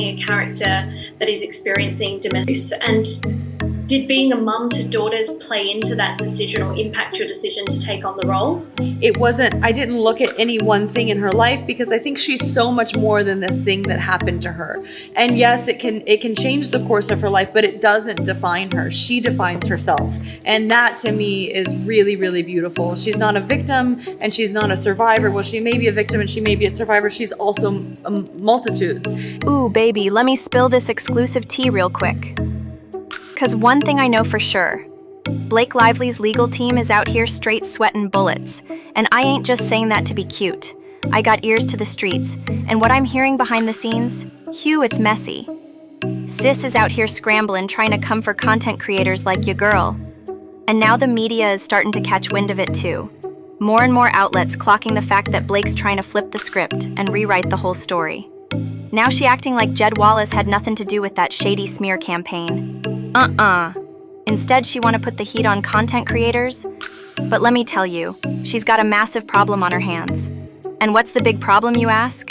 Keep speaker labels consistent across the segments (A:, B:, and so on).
A: a character that is experiencing domestic abuse, and did being a mum to daughters play into that decision or impact your decision to take on the role?
B: I didn't look at any one thing in her life because I think she's so much more than this thing that happened to her. And yes, it can change the course of her life, but it doesn't define her. She defines herself. And that to me is really, really beautiful. She's not a victim and she's not a survivor. Well, she may be a victim and she may be a survivor. She's also multitudes.
C: Ooh, baby, let me spill this exclusive tea real quick. 'Cause one thing I know for sure, Blake Lively's legal team is out here straight sweating bullets. And I ain't just saying that to be cute. I got ears to the streets, and what I'm hearing behind the scenes, Hugh, it's messy. Sis is out here scrambling, trying to come for content creators like your girl. And now the media is starting to catch wind of it too. More and more outlets clocking the fact that Blake's trying to flip the script and rewrite the whole story. Now she acting like Jed Wallace had nothing to do with that shady smear campaign. Instead, she want to put the heat on content creators. But let me tell you, she's got a massive problem on her hands. And what's the big problem, you ask?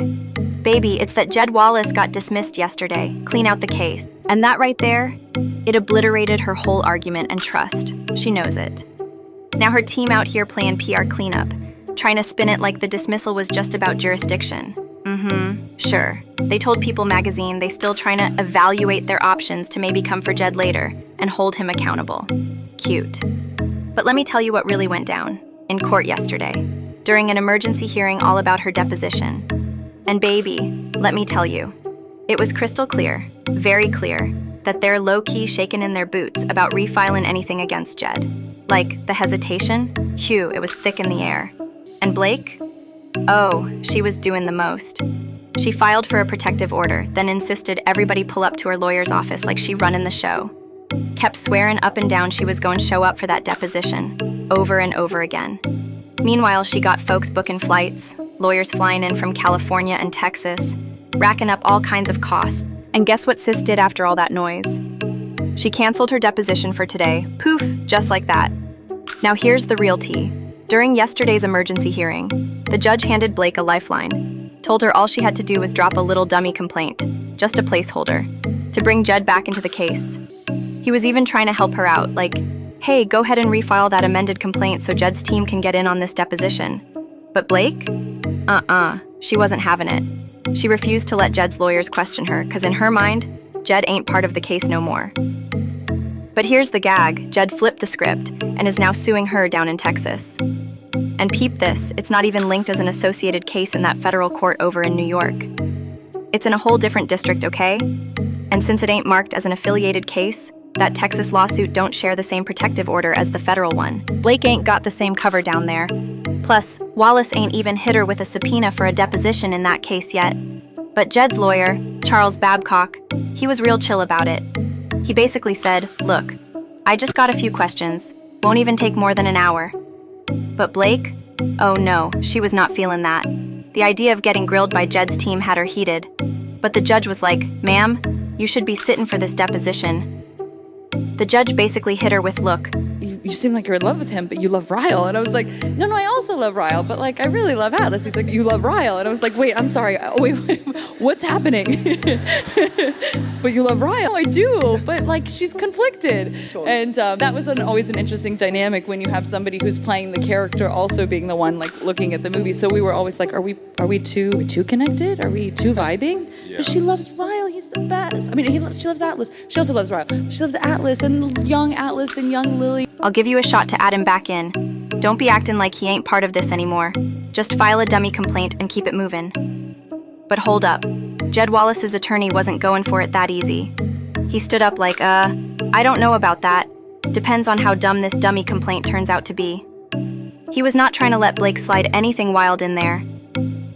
C: Baby, it's that Jed Wallace got dismissed yesterday, clean out the case. And that right there, it obliterated her whole argument and trust. She knows it. Now her team out here playing PR cleanup, trying to spin it like the dismissal was just about jurisdiction. Sure. They told People magazine they still trying to evaluate their options to maybe come for Jed later and hold him accountable. Cute. But let me tell you what really went down in court yesterday, during an emergency hearing all about her deposition. And baby, let me tell you, it was crystal clear, very clear, that they're low-key shaking in their boots about refiling anything against Jed. Like, the hesitation? Phew, it was thick in the air. And Blake? Oh, she was doing the most. She filed for a protective order, then insisted everybody pull up to her lawyer's office like she running the show. Kept swearing up and down she was going to show up for that deposition, over and over again. Meanwhile, she got folks booking flights, lawyers flying in from California and Texas, racking up all kinds of costs. And guess what sis did after all that noise? She canceled her deposition for today, poof, just like that. Now here's the real tea. During yesterday's emergency hearing, the judge handed Blake a lifeline, told her all she had to do was drop a little dummy complaint, just a placeholder, to bring Jed back into the case. He was even trying to help her out, like, hey, go ahead and refile that amended complaint so Jed's team can get in on this deposition. But Blake? She wasn't having it. She refused to let Jed's lawyers question her, because in her mind, Jed ain't part of the case no more. But here's the gag, Jed flipped the script and is now suing her down in Texas. And peep this, it's not even linked as an associated case in that federal court over in New York. It's in a whole different district, okay? And since it ain't marked as an affiliated case, that Texas lawsuit don't share the same protective order as the federal one. Blake ain't got the same cover down there. Plus, Wallace ain't even hit her with a subpoena for a deposition in that case yet. But Jed's lawyer, Charles Babcock, he was real chill about it. He basically said, look, I just got a few questions, won't even take more than an hour. But Blake? Oh no, she was not feeling that. The idea of getting grilled by Jed's team had her heated. But the judge was like, ma'am, you should be sitting for this deposition. The judge basically hit her with, look,
B: you seem like you're in love with him, but you love Ryle. And I was like, no, I also love Ryle, but like, I really love Atlas. He's like, you love Ryle. And I was like, wait, I'm sorry. Wait, what's happening? But you love Ryle. I do, but like, she's conflicted. Totally. And that was always an interesting dynamic when you have somebody who's playing the character also being the one like looking at the movie. So we were always like, are we too connected? Are we too vibing? Yeah. But she loves Ryle. He's the best. I mean, she loves Atlas. She also loves Ryle. She loves Atlas and young Lily.
C: I'll give you a shot to add him back in. Don't be acting like he ain't part of this anymore. Just file a dummy complaint and keep it moving. But hold up. Jed Wallace's attorney wasn't going for it that easy. He stood up like, I don't know about that. Depends on how dumb this dummy complaint turns out to be. He was not trying to let Blake slide anything wild in there.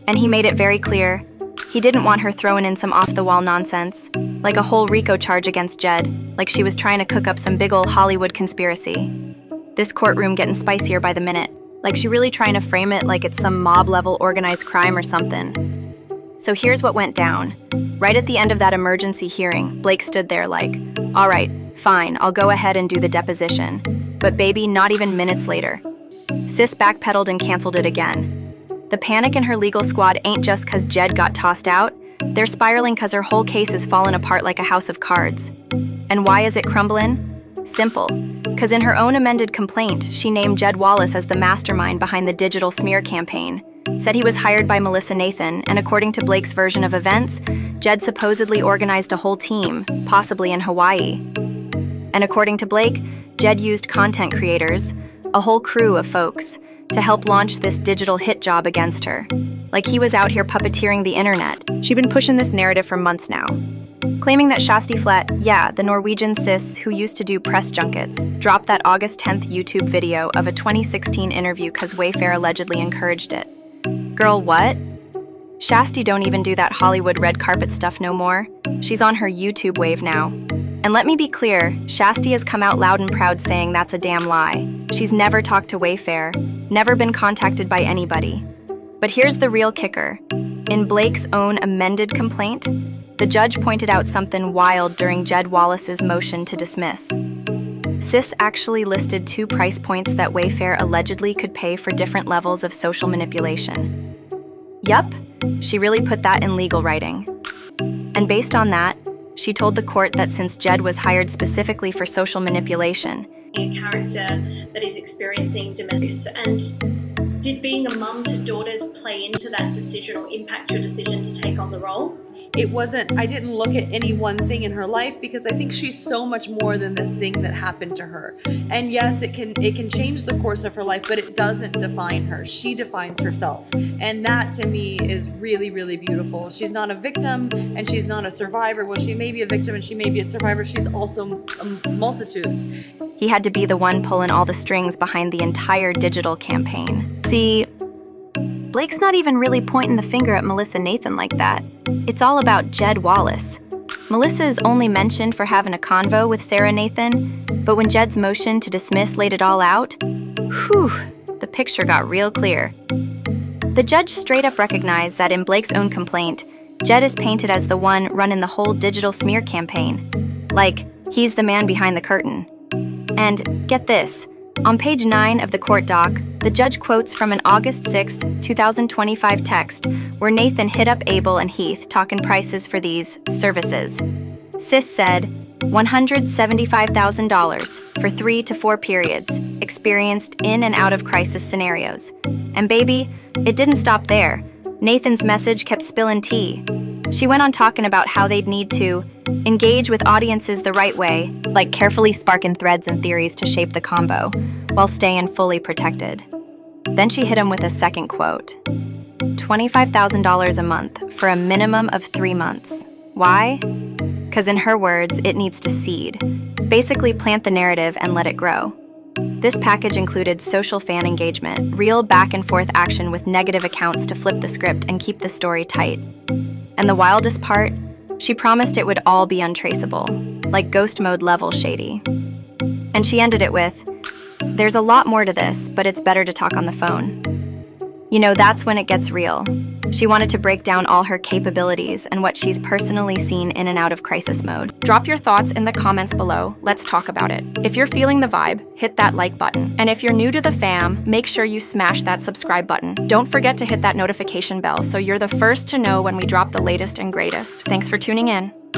C: And he made it very clear, he didn't want her throwing in some off-the-wall nonsense, like a whole RICO charge against Jed, like she was trying to cook up some big ol' Hollywood conspiracy. This courtroom getting spicier by the minute, like she really trying to frame it like it's some mob-level organized crime or something. So here's what went down. Right at the end of that emergency hearing, Blake stood there like, all right, fine, I'll go ahead and do the deposition. But baby, not even minutes later, sis backpedaled and canceled it again. The panic in her legal squad ain't just 'cause Jed got tossed out, They're spiraling because her whole case is fallen apart like a house of cards. And why is it crumbling? Simple. Because in her own amended complaint, she named Jed Wallace as the mastermind behind the digital smear campaign, said he was hired by Melissa Nathan, and according to Blake's version of events, Jed supposedly organized a whole team, possibly in Hawaii. And according to Blake, Jed used content creators, a whole crew of folks, to help launch this digital hit job against her. Like he was out here puppeteering the internet. She'd been pushing this narrative for months now, claiming that Shasti Flat, the Norwegian cis who used to do press junkets, dropped that August 10th YouTube video of a 2016 interview because Wayfair allegedly encouraged it. Girl, what? Shasti don't even do that Hollywood red carpet stuff no more. She's on her YouTube wave now. And let me be clear, Shasti has come out loud and proud saying that's a damn lie. She's never talked to Wayfair, never been contacted by anybody. But here's the real kicker. In Blake's own amended complaint, the judge pointed out something wild during Jed Wallace's motion to dismiss. Sis actually listed 2 price points that Wayfair allegedly could pay for different levels of social manipulation. Yup, she really put that in legal writing. And based on that, she told the court that since Jed was hired specifically for social manipulation,
A: a character that is experiencing domestic abuse, and did being a mum to daughters play into that decision or impact your decision to take on the role?
B: I didn't look at any one thing in her life because I think she's so much more than this thing that happened to her. And yes, it can change the course of her life, but it doesn't define her. She defines herself. And that to me is really, really beautiful. She's not a victim and she's not a survivor. Well, she may be a victim and she may be a survivor. She's also multitudes.
C: he had to be the one pulling all the strings behind the entire digital campaign. See, Blake's not even really pointing the finger at Melissa Nathan like that. It's all about Jed Wallace. Melissa is only mentioned for having a convo with Sarah Nathan, but when Jed's motion to dismiss laid it all out, whew, the picture got real clear. The judge straight up recognized that in Blake's own complaint, Jed is painted as the one running the whole digital smear campaign. Like, he's the man behind the curtain. And get this, on page 9 of the court doc, the judge quotes from an August 6, 2025 text where Nathan hit up Abel and Heath talking prices for these services. Sis said, $175,000 for 3 to 4 periods, experienced in and out of crisis scenarios. And baby, it didn't stop there. Nathan's message kept spilling tea. She went on talking about how they'd need to engage with audiences the right way, like carefully sparking threads and theories to shape the combo, while staying fully protected. Then she hit him with a second quote. $25,000 a month for a minimum of 3 months. Why? Because in her words, it needs to seed. Basically plant the narrative and let it grow. This package included social fan engagement, real back and forth action with negative accounts to flip the script and keep the story tight. And the wildest part, she promised it would all be untraceable, like ghost mode level shady. And she ended it with, "There's a lot more to this, but it's better to talk on the phone." You know, that's when it gets real. She wanted to break down all her capabilities and what she's personally seen in and out of crisis mode. Drop your thoughts in the comments below. Let's talk about it. If you're feeling the vibe, hit that like button. And if you're new to the fam, make sure you smash that subscribe button. Don't forget to hit that notification bell so you're the first to know when we drop the latest and greatest. Thanks for tuning in.